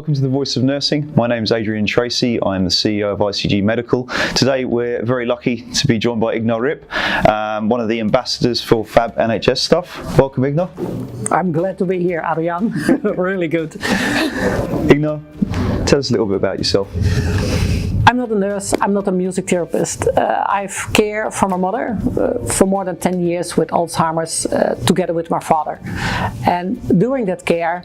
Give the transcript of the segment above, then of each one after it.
Welcome to the Voice of Nursing. My name is Adrian Tracy. I'm the CEO of ICG Medical. Today we're very lucky to be joined by Ignar Rip, one of the ambassadors for Fab NHS stuff. Welcome, Ignar. I'm glad to be here, Adrian. Really good. Ignar, tell us a little bit about yourself. I'm not a nurse, I'm not a music therapist. I've cared for my mother for more than 10 years with Alzheimer's together with my father. And during that care,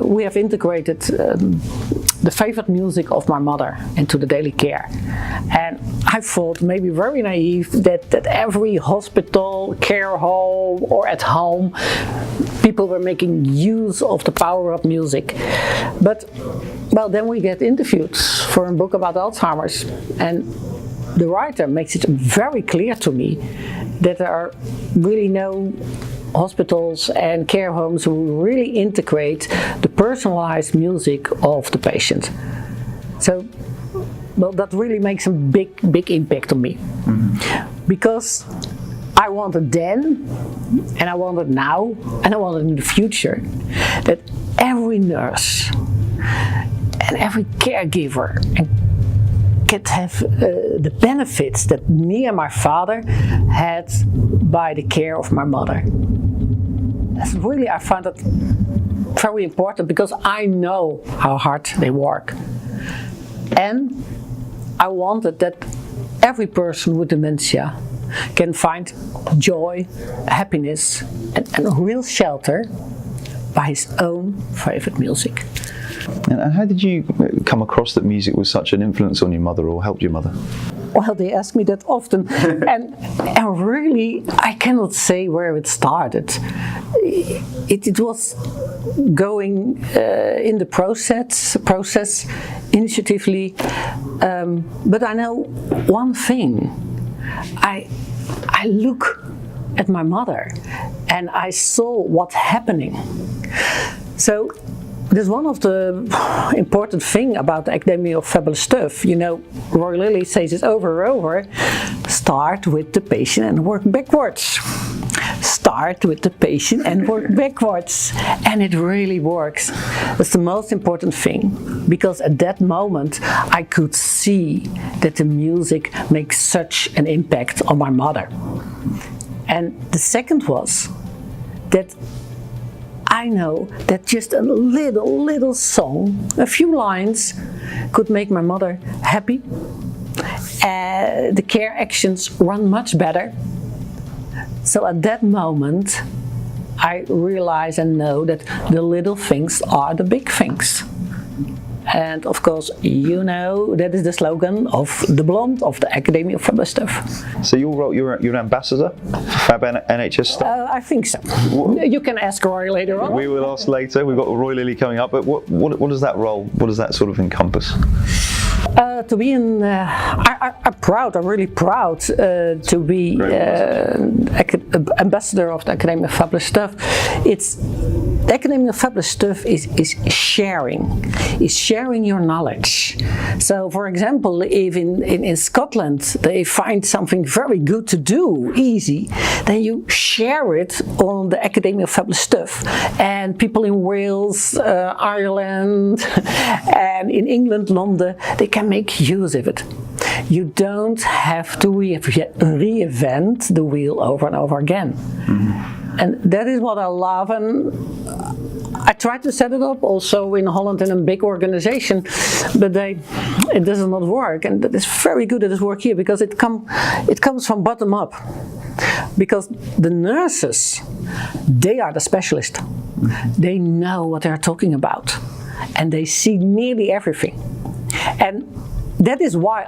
we have integrated the favorite music of my mother into the daily care. And I thought, maybe very naive, that every hospital, care home or at home, people were making use of the power of music. But well, then we get interviewed for a book about Alzheimer's, and the writer makes it very clear to me that there are really no hospitals and care homes who really integrate the personalized music of the patient. So, well, that really makes a big impact on me. Mm-hmm. Because I wanted then, and I wanted now, and I wanted in the future, that every nurse and every caregiver could have the benefits that me and my father had by the care of my mother. That's really, I found that very important because I know how hard they work. And I wanted that every person with dementia can find joy, happiness, and a real shelter by his own favorite music. And how did you come across that music was such an influence on your mother or helped your mother? Well, they ask me that often, and really, I cannot say where it started. It was going in the process initiatively, but I know one thing. I look at my mother, and I saw what's happening. So. There's one of the important thing about the Academy of Fabulous Stuff. You know, Roy Lilly says it over and over. Start with the patient and work backwards. Start with the patient and work backwards. And it really works. That's the most important thing. Because at that moment, I could see that the music makes such an impact on my mother. And the second was that I know that just a little song, a few lines, could make my mother happy. The care actions run much better. So at that moment, I realize and know that the little things are the big things. And of course, you know, that is the slogan of the blonde of the Academy of Fabulous Stuff. So your role, you're an ambassador for Fab NHS stuff? I think so. You can ask Roy later on. We will ask later. We've got Roy Lilly coming up. But what does that role, what does that sort of encompass? To be I'm really proud to be ambassador of the Academy of Fabulous Stuff. The Academy of Fabulous Stuff is sharing your knowledge. So, for example, if in Scotland they find something very good to do, easy, then you share it on the Academy of Fabulous Stuff. And people in Wales, Ireland, and in England, London, they can make use of it. You don't have to reinvent the wheel over and over again. Mm-hmm. And that is what I love, and I tried to set it up also in Holland in a big organization, but it does not work, and that is very good that it works here because it comes from bottom up. Because the nurses, they are the specialists. Mm-hmm. They know what they're talking about, and they see nearly everything. And that is why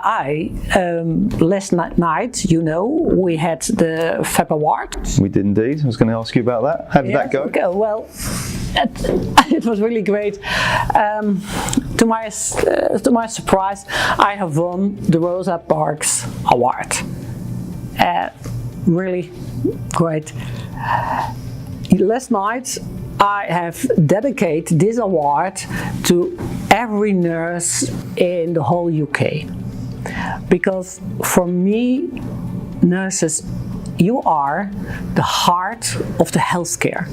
last night, you know, we had the Fab Award. We did indeed. I was going to ask you about that. How did that go? Okay, well, it was really great. To my surprise, I have won the Rosa Parks Award. Really great. Last night, I have dedicated this award to every nurse in the whole UK. Because for me, nurses, you are the heart of the healthcare.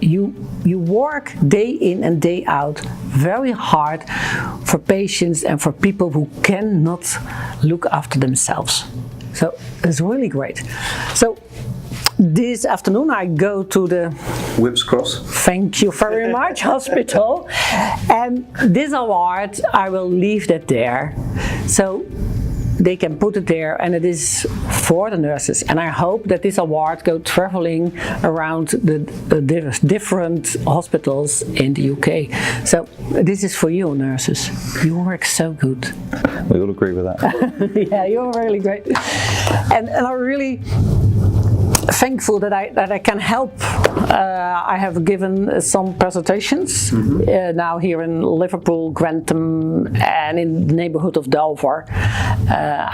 you work day in and day out very hard for patients and for people who cannot look after themselves. So it's really great. So this afternoon I go to the Whips Cross. Thank you very much hospital, and this award I will leave that there so they can put it there, and it is for the nurses, and I hope that this award go traveling around the different hospitals in the UK. So this is for you, nurses. You work so good. We all agree with that. Yeah, you're really great, and I'm really thankful that I can help. I have given some presentations now here in Liverpool, Grantham, and in the neighborhood of Dover.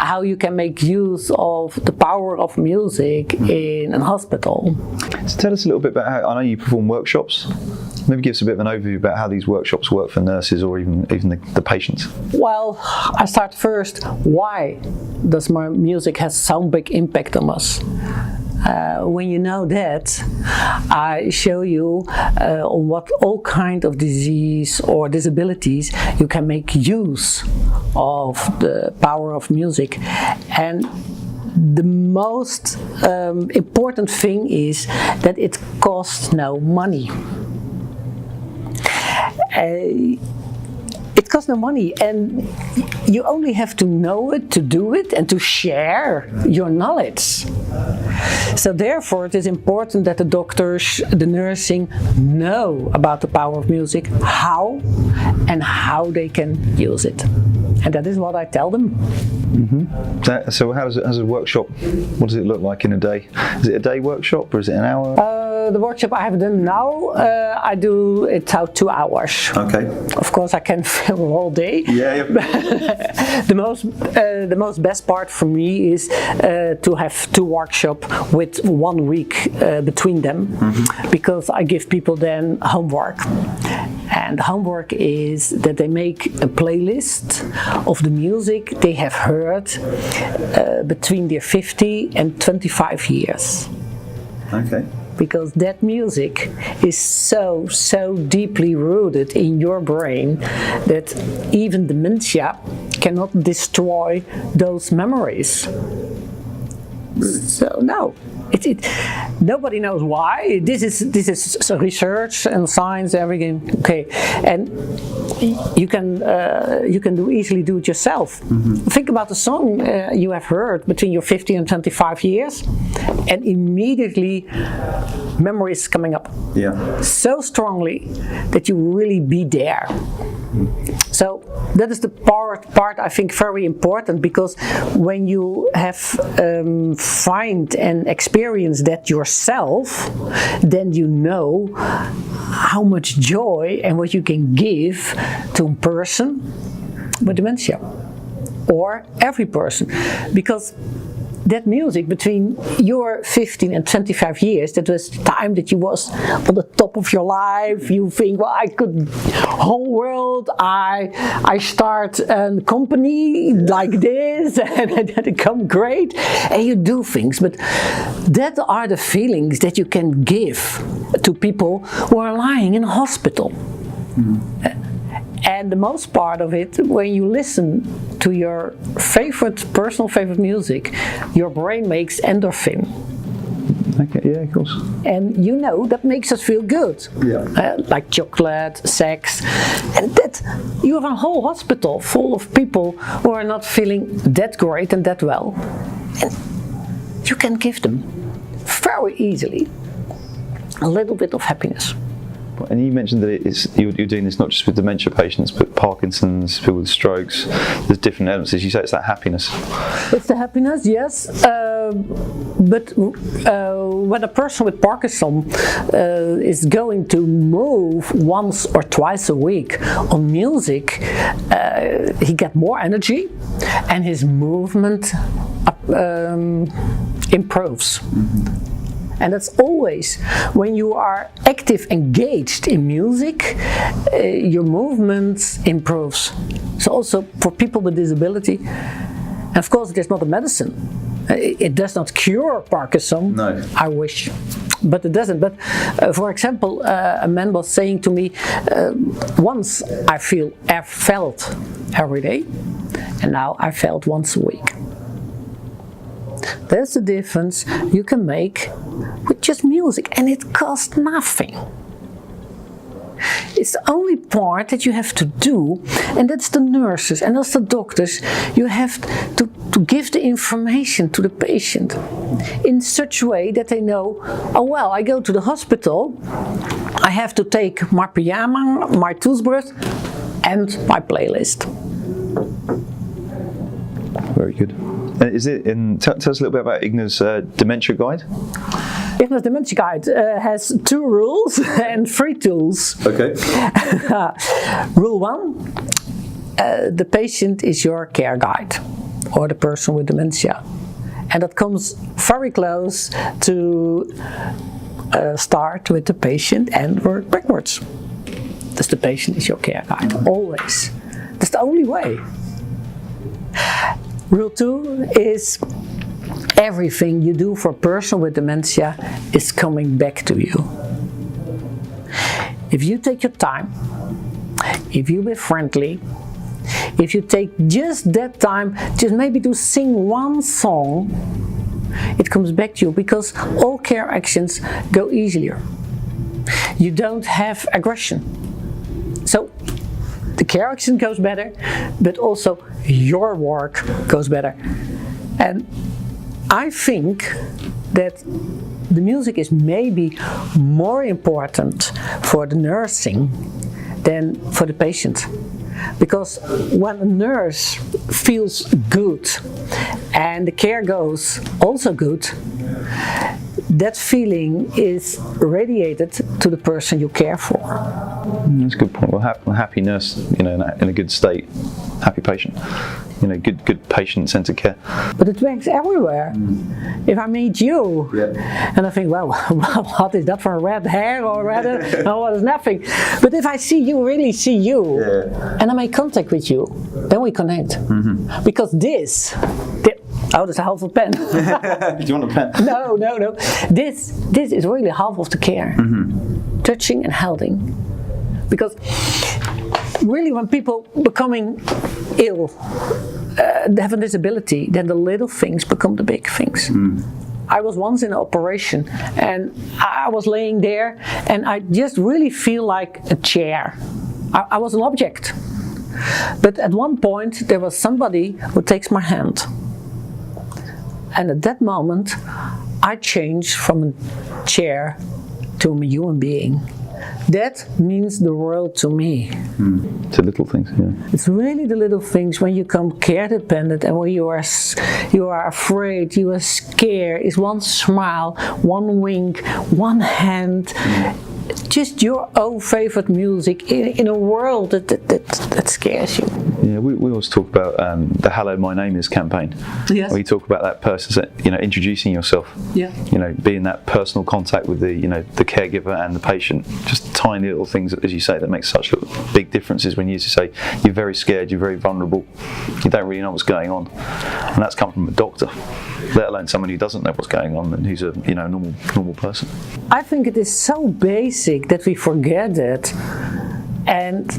How you can make use of the power of music in a hospital. So tell us a little bit about how, I know you perform workshops. Maybe give us a bit of an overview about how these workshops work for nurses or even the patients. Well, I start first. Why does my music have so big impact on us? When you know that, I show you on what all kind of disease or disabilities you can make use of the power of music. And the most important thing is that it costs no money. It costs no money, and you only have to know it, to do it, and to share your knowledge. So therefore it is important that the doctors, the nursing, know about the power of music, how they can use it. And that is what I tell them. Mm-hmm. So how does a workshop, what does it look like in a day? Is it a day workshop or is it an hour? The workshop I have done now, I do it out 2 hours. Okay. Of course I can fill all day. Yeah. The most best part for me is to have 2 workshops with 1 week between them, because I give people then homework. And homework is that they make a playlist of the music they have heard between their 50 and 25 years. Okay. Because that music is so deeply rooted in your brain that even dementia cannot destroy those memories. So no, nobody knows why. This is research and science, everything. Okay, and you can easily do it yourself. Think about the song you have heard between your 50 and 25 years, and immediately memory is coming up. Yeah. So strongly that you really be there. So that is the part I think very important, because when you have find and experience that yourself, then you know how much joy and what you can give to a person with dementia, or every person, because that music between your 15 and 25 years, that was the time that you was on the top of your life. You think, well, I could, whole world, I start a company like this and it come great, and you do things. But that are the feelings that you can give to people who are lying in a hospital. And the most part of it, when you listen to your personal favorite music, your brain makes endorphin. Okay, yeah, of course. And you know that makes us feel good. Yeah. Like chocolate, sex. And that you have a whole hospital full of people who are not feeling that great and that well. And you can give them very easily a little bit of happiness. And you mentioned that you're doing this not just with dementia patients, but Parkinson's, people with strokes. There's different elements. As you say, it's that happiness. It's the happiness, yes. But when a person with Parkinson is going to move once or twice a week on music, he gets more energy and his movement improves. And that's always when you are active, engaged in music, your movement improves. So also for people with disability, and of course it is not a medicine. It does not cure Parkinson. No. I wish. but it doesn't. But for example, a man was saying to me, once I felt every day, and now I felt once a week. That's the difference you can make with just music, and it costs nothing. It's the only part that you have to do, and that's the nurses and that's the doctors. You have to give the information to the patient in such a way that they know, oh well, I go to the hospital, I have to take my pyjama, my toothbrush and my playlist. Very good. Is it tell us a little bit about Ignar's Dementia Guide? Ignar's Dementia Guide has 2 rules and 3 tools. Okay. Rule 1, the patient is your care guide, or the person with dementia. And that comes very close to start with the patient and work backwards. Thus the patient is your care guide, always. That's the only way. Rule 2 is everything you do for a person with dementia is coming back to you. If you take your time, if you be friendly, if you take just that time, just maybe to sing one song, it comes back to you, because all care actions go easier. You don't have aggression. So the care action goes better, but also your work goes better. And I think that the music is maybe more important for the nursing than for the patient. Because when a nurse feels good and the care goes also good, that feeling is radiated to the person you care for. That's a good point. Well, a happy nurse, in a good state, happy patient, good patient-centered care. But it works everywhere. If I meet you, and I think, well, what is that for red hair or red? No, what is nothing. But if I really see you, and I make contact with you, then we connect. Mm-hmm. Because oh, that's a half a pen. Do you want a pen? No. This is really half of the care. Mm-hmm. Touching and holding. Because really when people becoming ill, they have a disability, then the little things become the big things. Mm. I was once in an operation and I was laying there and I just really feel like a chair. I was an object. But at one point there was somebody who takes my hand. And at that moment, I changed from a chair to a human being. That means the world to me. It's the little things, yeah. It's really the little things when you become care dependent and when you are afraid, you are scared. It's one smile, one wink, one hand. Just your own favorite music in a world that scares you. Yeah, we always talk about the Hello, My Name Is campaign. Yes. Where you talk about that person, introducing yourself. Yeah. Being that personal contact with the caregiver and the patient. Just tiny little things, as you say, that make such big differences when you say you're very scared, you're very vulnerable, you don't really know what's going on, and that's come from a doctor, let alone someone who doesn't know what's going on and who's a normal person. I think it is so basic that we forget it, and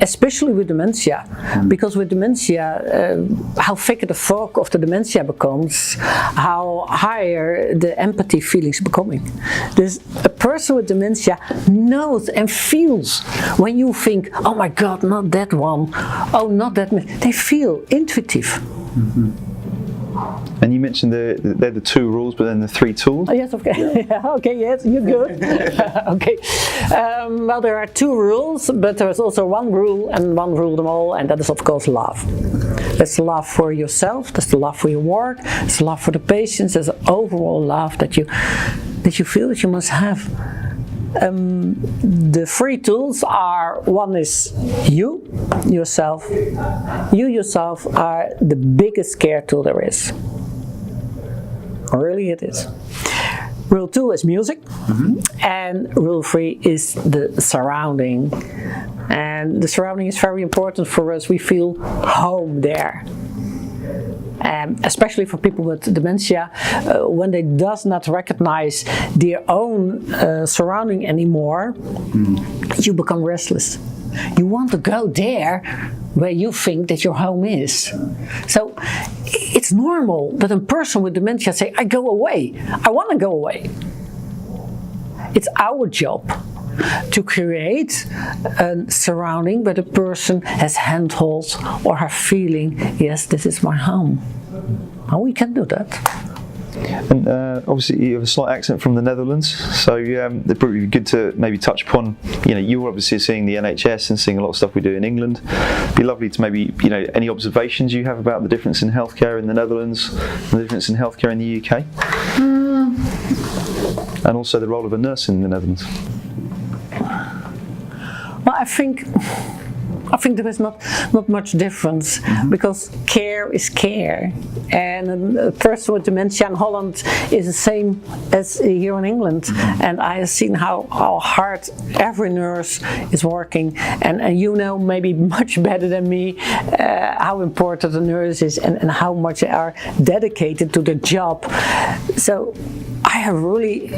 especially with dementia, because with dementia, how thicker the fog of the dementia becomes, how higher the empathy feelings becoming. There's a person with dementia knows and feels when you think, oh my God, not that one, oh not that, they feel intuitive. Mm-hmm. And you mentioned they're the 2 rules, but then the 3 tools? Oh, yes, okay. Okay, yes, you're good. Okay. Well, there are 2 rules, but there's also 1 rule and 1 rule them all, and that is, of course, love. That's love for yourself, that's the love for your work, that's love for the patients, there's an overall love that you feel that you must have. The 3 tools are, 1 is you yourself. You yourself are the biggest care tool there is. Really it is. Rule 2 is music, and rule 3 is the surrounding. And the surrounding is very important for us. We feel home there. especially for people with dementia, when they does not recognize their own surrounding anymore, you become restless. You want to go there where you think that your home is. So it's normal that a person with dementia say, I go away, I want to go away. It's our job to create a surrounding where the person has handholds or her feeling, yes, this is my home. And we can do that. And obviously you have a slight accent from the Netherlands, so it'd probably be good to maybe touch upon, you're obviously seeing the NHS and seeing a lot of stuff we do in England. It'd be lovely to maybe, any observations you have about the difference in healthcare in the Netherlands and the difference in healthcare in the UK? And also the role of a nurse in the Netherlands. Well, I think there is not much difference, because care is care, and a person with dementia in Holland is the same as here in England, and I have seen how hard every nurse is working, and maybe much better than me how important a nurse is and how much they are dedicated to the job. So I have really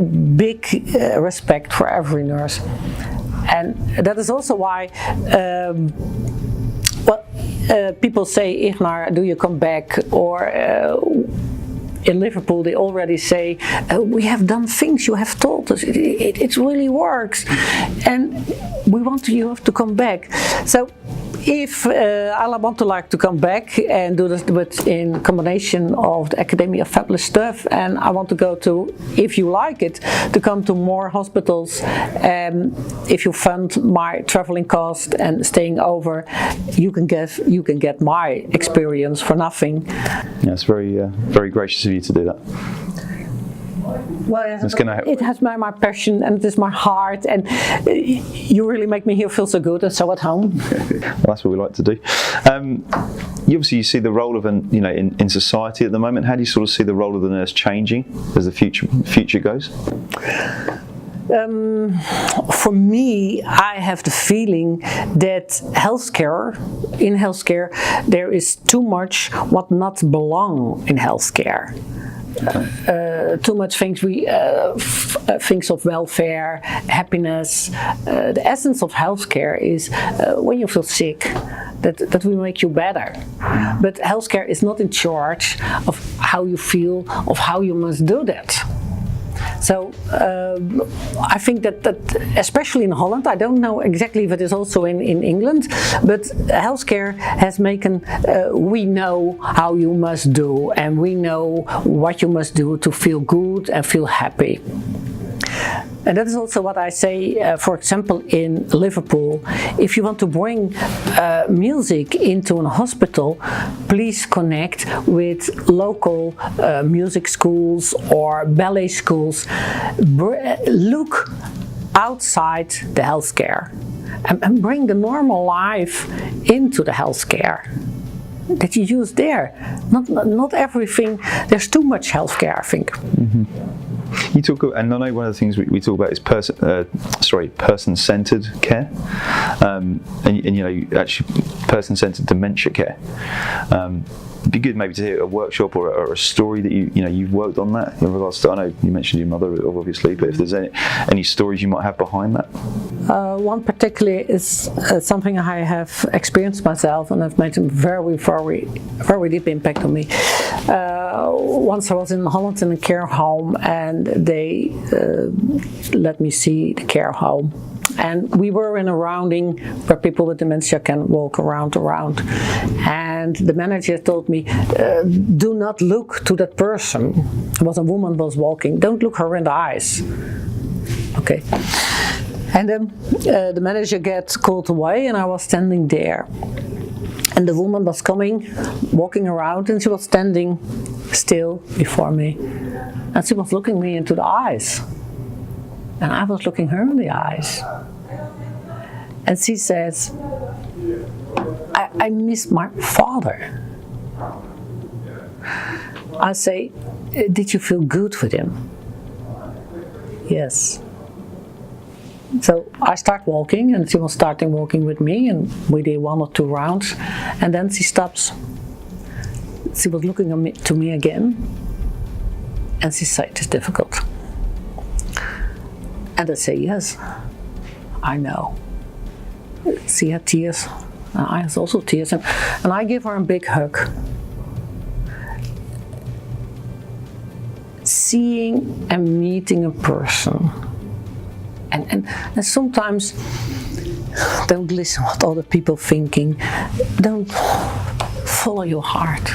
big respect for every nurse. And that is also why people say, Ignar, do you come back? Or in Liverpool they already say, we have done things you have told us, it really works, and we want you to come back. So if I want to come back and do this but in combination of the Academy of Fabulous Stuff, and I want to go to, if you like it, to come to more hospitals, if you fund my traveling cost and staying over, you can get my experience for nothing. Yeah, it's very gracious of you to do that. Well, it has been my passion, and it is my heart, and you really make me here feel so good and so at home. Well, that's what we like to do. You see the role of in society at the moment. How do you sort of see the role of the nurse changing as the future goes? For me, I have the feeling that in healthcare, there is too much what not belong in healthcare. Too much things things of welfare, happiness. The essence of healthcare is when you feel sick, that will make you better. But healthcare is not in charge of how you feel, of how you must do that. So I think that especially in Holland, I don't know exactly if it is also in England, but healthcare has making, we know how you must do, and we know what you must do to feel good and feel happy. And that is also what I say, for example, in Liverpool. If you want to bring music into a hospital, please connect with local music schools or ballet schools. Look outside the healthcare and bring the normal life into the healthcare that you use there. Not everything. There's too much healthcare, I think. Mm-hmm. You talk, and I know one of the things we talk about is person-centered care, and actually person-centered dementia care. It'd be good maybe to hear a workshop or a story that you've worked on that in regards to. I know you mentioned your mother, obviously, but if there's any stories you might have behind that. One particularly is something I have experienced myself, and have made a very deep impact on me. Once I was in Holland in a care home, and they let me see the care home. And we were in a surrounding where people with dementia can walk around. And the manager told me, do not look to that person. It was a woman was walking. Don't look her in the eyes. Okay. And then the manager gets called away, and I was standing there. And the woman was walking around, and she was standing still before me. And she was looking me into the eyes. And I was looking her in the eyes. And she says, I miss my father. I say, did you feel good with him? Yes. So I start walking, and she was starting walking with me, and we did 1 or 2 rounds, and then she stops. She was looking at to me again, and she said, "It's difficult." And I say, "Yes, I know." She had tears, and I had also tears, and I give her a big hug. Seeing and meeting a person, and sometimes don't listen what other people thinking. Don't follow your heart.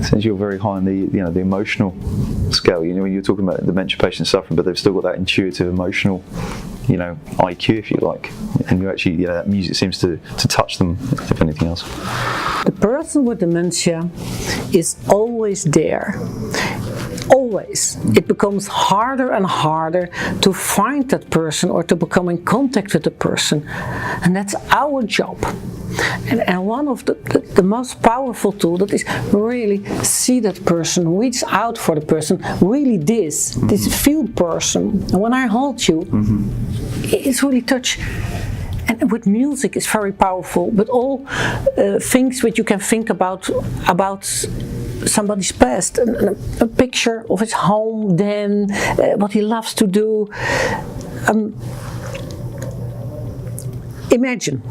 Since you're very high on the emotional scale, when you're talking about dementia patients suffering, but they've still got that intuitive emotional, IQ, if you like, and you actually, that music seems to touch them, if anything else. The person with dementia is always there. Always. It becomes harder and harder to find that person or to become in contact with the person, and that's our job. And one of the most powerful tools that is really see that person, reach out for the person, really this feel person. And when I hold you, it's really touch. And with music it's very powerful, but all things that you can think about somebody's past, a picture of his home, then what he loves to do. Imagine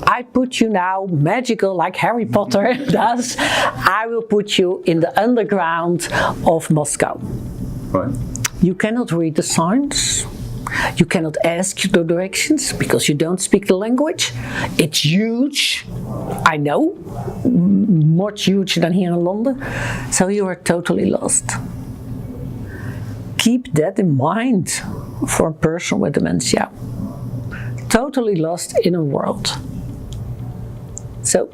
I put you now, magical like Harry Potter does, I will put you in the underground of Moscow. Right. You cannot read the signs. You cannot ask the directions because you don't speak the language. It's huge, I know, much huger than here in London. So you are totally lost. Keep that in mind for a person with dementia. Totally lost in a world. So,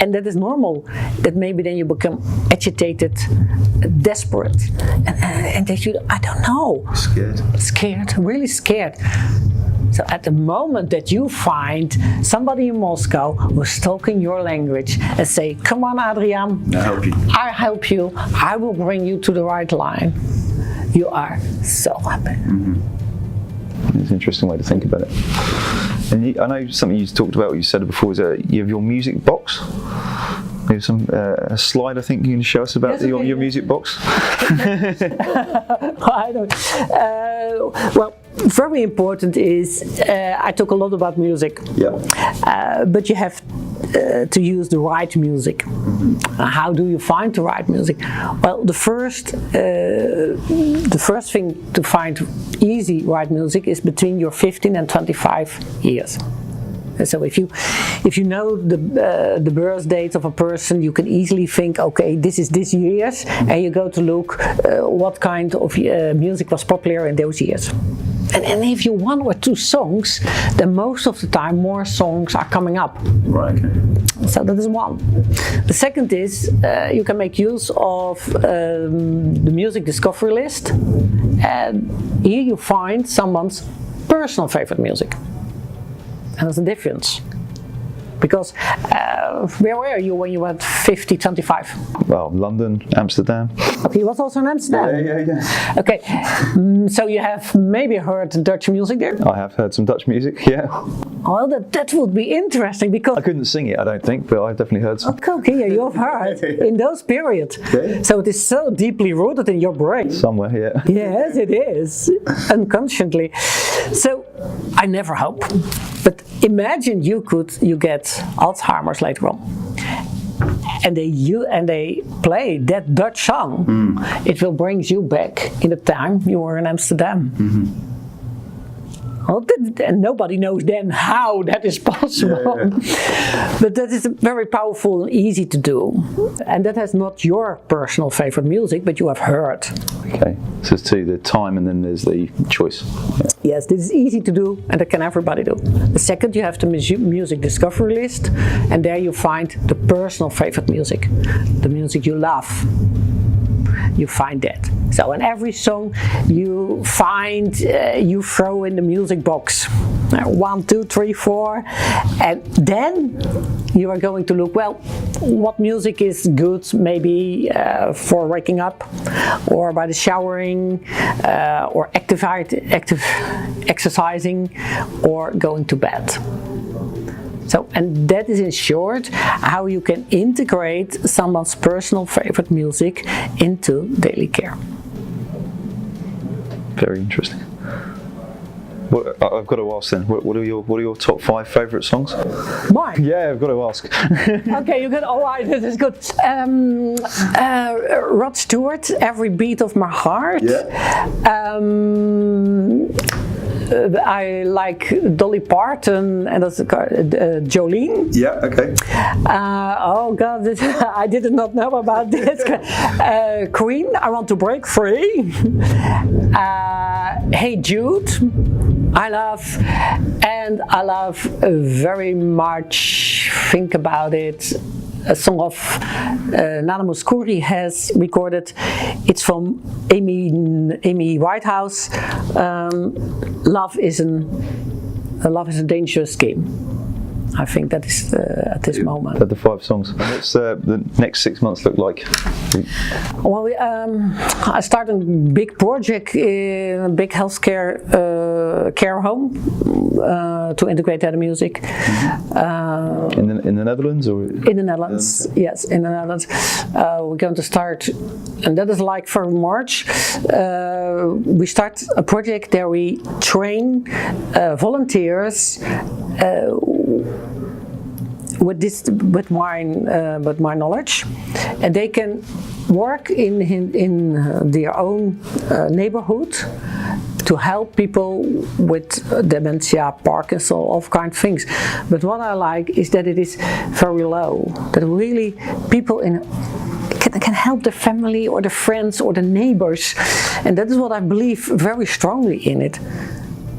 and that is normal, that maybe then you become agitated, desperate, and that you, I don't know. Scared, really scared. So at the moment that you find somebody in Moscow who's talking your language and say, "Come on, Adrian, I'll help you, I will bring you to the right line," you are so happy. It's an interesting way to think about it. And I know something you talked about, what you said before, is you have your music box. There's a slide I think you can show us about your music box. I don't. Well, very important is I talk a lot about music. Yeah. But you have to use the right music. How do you find the right music? Well, the first thing to find easy right music is between your 15 and 25 years. So if you know the birth date of a person, you can easily think, okay, this is this years, and you go to look what kind of music was popular in those years. And if you one or two songs, then most of the time more songs are coming up. Right. Okay. So that is one. The second is you can make use of the music discovery list, and here you find someone's personal favorite music. And there's a difference. Because where were you when you were 50, 25? Well, London, Amsterdam. Okay, you was also in Amsterdam? Yeah. Okay, so you have maybe heard Dutch music there? I have heard some Dutch music, yeah. Well, that would be interesting because... I couldn't sing it, I don't think, but I've definitely heard some. Okay, yeah, you have heard in those periods. Okay. So it is so deeply rooted in your brain. Somewhere, yeah. Yes, it is, unconsciously. So, I never hope. But imagine you get Alzheimer's later on, and they play that Dutch song. It will bring you back in the time you were in Amsterdam. Well, and nobody knows then how that is possible. Yeah. But that is very powerful and easy to do. And that has not your personal favorite music, but you have heard. Okay, so there's two, the time and then there's the choice. Yeah. Yes, this is easy to do and that can everybody do. The second, you have the music discovery list, and there you find the personal favorite music, the music you love. You find that. So in every song you find, you throw in the music box. 1, 2, 3, 4, and then you are going to look, well, what music is good maybe for waking up, or by the showering, or active exercising, or going to bed. So, and that is in short how you can integrate someone's personal favorite music into daily care. Very interesting. I've got to ask then. What are your top 5 favourite songs? Mine? Yeah, I've got to ask. Okay, you good. All right, this is good. Rod Stewart, "Every Beat of My Heart." Yeah. I like Dolly Parton and that's Jolene. Yeah. Okay. Oh God, I did not know about this. Queen, "I Want to Break Free." "Hey Jude," I love, and I love very much. Think about it. A song of Nana Mouskouri has recorded. It's from Amy Whitehouse. Love is a dangerous game. I think that is at this moment. The 5 songs. And what's the next 6 months look like? Well, I started a big project in a big healthcare care home to integrate that music. In the Netherlands or? In the Netherlands, yes, in the Netherlands. We're going to start, and that is like for March. We start a project there. We train volunteers. With my knowledge, and they can work in their own neighborhood to help people with dementia, Parkinson, all kind of things. But what I like is that it is very low. That really people can help the family or the friends or the neighbors, and that is what I believe very strongly in it.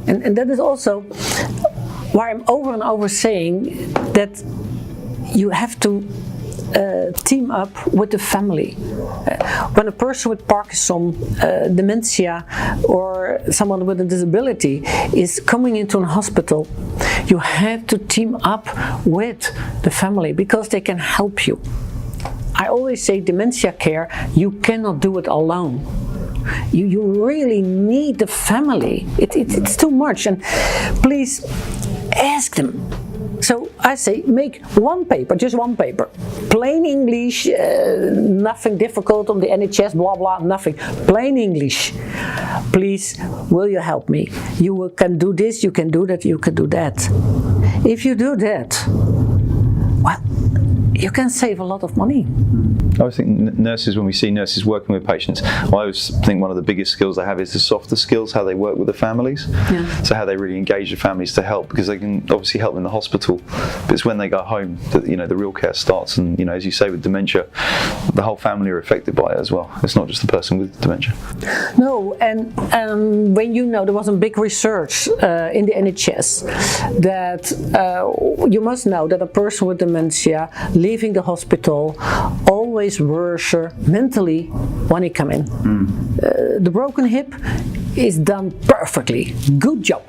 And that is also why I'm over and over saying that you have to team up with the family. When a person with Parkinson, dementia, or someone with a disability is coming into a hospital, you have to team up with the family because they can help you. I always say dementia care, you cannot do it alone. You really need the family. It's too much, and please ask them. So I say, make one paper, just one paper, plain English, nothing difficult on the NHS, blah blah, nothing, plain English. Please, will you help me? You can do this, you can do that, you can do that. If you do that, well, you can save a lot of money. I always think nurses, when we see nurses working with patients, I always think one of the biggest skills they have is the softer skills, how they work with the families. Yeah. So how they really engage the families to help, because they can obviously help in the hospital, but it's when they go home that the real care starts. And as you say, with dementia, the whole family are affected by it as well. It's not just the person with dementia. No, and when there was a big research in the NHS that you must know that a person with dementia leaving the hospital always worse mentally when he come in. The broken hip is done perfectly, good job,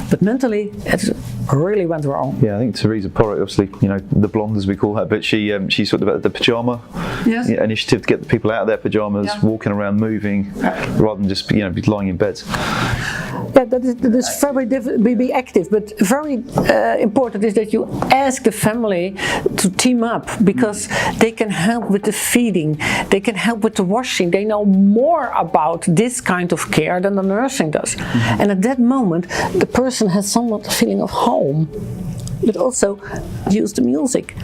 but mentally it really went wrong. Yeah, I think Teresa Porritt, obviously, the blonde as we call her, but she sort of the pyjama initiative to get the people out of their pajamas, walking around, moving, rather than just be lying in beds. Yeah, that is very be active, but very important is that you ask the family to team up, because they can help with the feeding, they can help with the washing, they know more about this kind of care than the nursing does. And at that moment, the person has somewhat a feeling of home, but also use the music.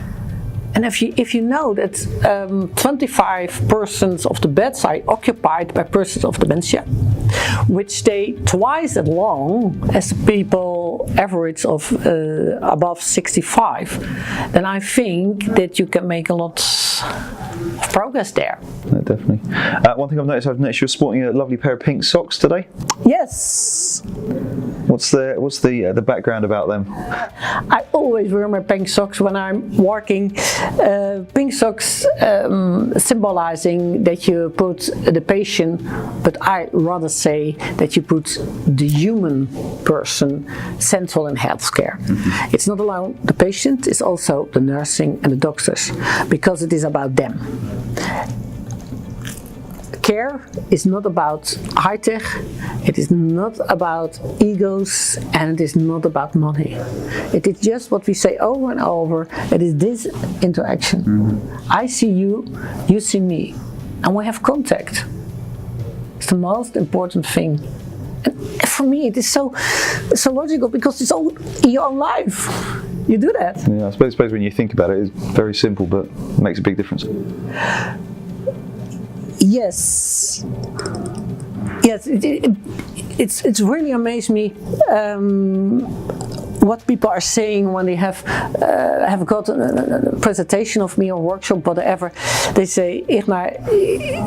And if you know that 25% of the beds are occupied by persons of dementia, which stay twice as long as the people average of above 65, then I think that you can make a lot of progress there. No, definitely. One thing I've noticed you're sporting a lovely pair of pink socks today. Yes. What's the background about them? I always wear my pink socks when I'm working. Pink socks symbolizing that you put the patient, but I rather say that you put the human person central in healthcare. It's not alone the patient, it's also the nursing and the doctors, because it is about them. care is not about high tech, it is not about egos, and it is not about money. It is just what we say over and over, it is this interaction. I see you, you see me, and we have contact. It's the most important thing. And for me it is so logical because it's all in your own life. You do that. Yeah, I suppose when you think about it, it's very simple, but it makes a big difference. Yes. Yes, it's really amazed me what people are saying when they have got a presentation of me or workshop, whatever. They say, Ignar,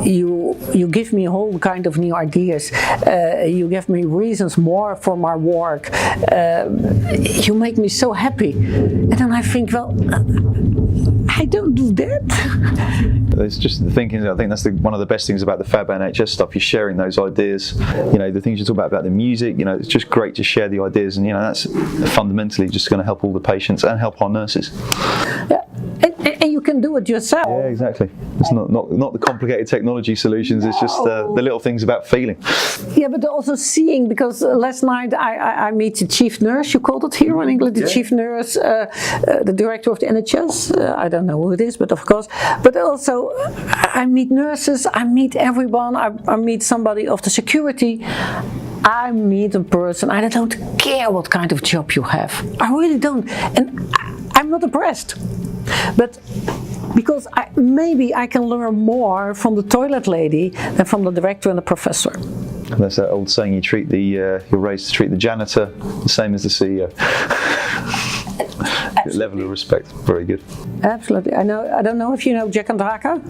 you give me a whole kind of new ideas. You give me reasons more for my work. You make me so happy. And then I think, well, I don't do that. It's just the thinking. I think that's one of the best things about the Fab NHS stuff. You're sharing those ideas. You know, the things you talk about the music. You know, it's just great to share the ideas, and you know that's fundamentally just going to help all the patients and help our nurses. Yeah. And you can do it yourself. Yeah, exactly. It's not the complicated technology solutions. It's just the little things about feeling. Yeah, but also seeing, because last night I meet the chief nurse, you called it here in England, the chief nurse, the director of the NHS. I don't know who it is, but of course. But also I meet nurses, I meet everyone, I meet somebody of the security. I meet a person, I don't care what kind of job you have. I really don't. And I'm not impressed. But because maybe I can learn more from the toilet lady than from the director and the professor. And that's that old saying: you're raised to treat the janitor the same as the CEO. Level of respect, very good. Absolutely. I don't know if you know Jack and Draka.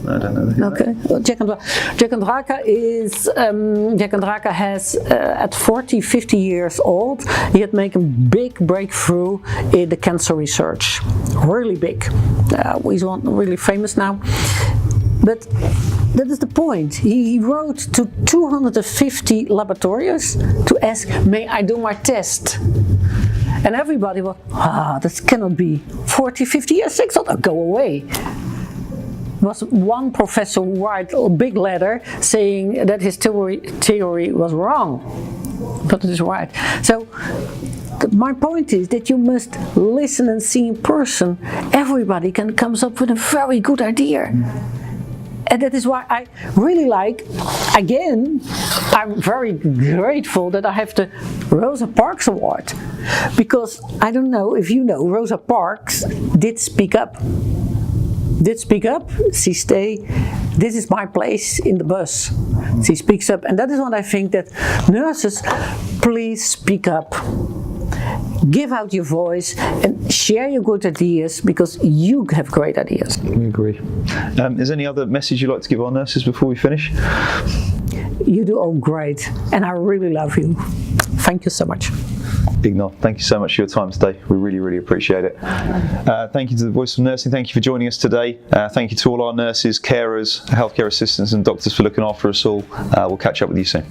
I don't know. Okay. Well, Jack and Draka is Jack and Draka has at 50 years old, he had made a big breakthrough in the cancer research. Really big. He's really famous now. But that is the point. He wrote to 250 laboratories to ask, may I do my test? And everybody was, that cannot be 40, 50 years, 600, go away. There was one professor who wrote a big letter saying that his theory was wrong, but it is right. So my point is that you must listen and see in person. Everybody comes up with a very good idea. And that is why I really like, again, I'm very grateful that I have the Rosa Parks Award. Because I don't know if you know, Rosa Parks did speak up. She say, this is my place in the bus. She speaks up, and that is what I think that nurses, please speak up. Give out your voice and share your good ideas, because you have great ideas. I agree. Is there any other message you'd like to give our nurses before we finish? You do all great, and I really love you. Thank you so much. Ignar, thank you so much for your time today. We really, really appreciate it. Thank you to the Voice of Nursing. Thank you for joining us today. Thank you to all our nurses, carers, healthcare assistants and doctors for looking after us all. We'll catch up with you soon.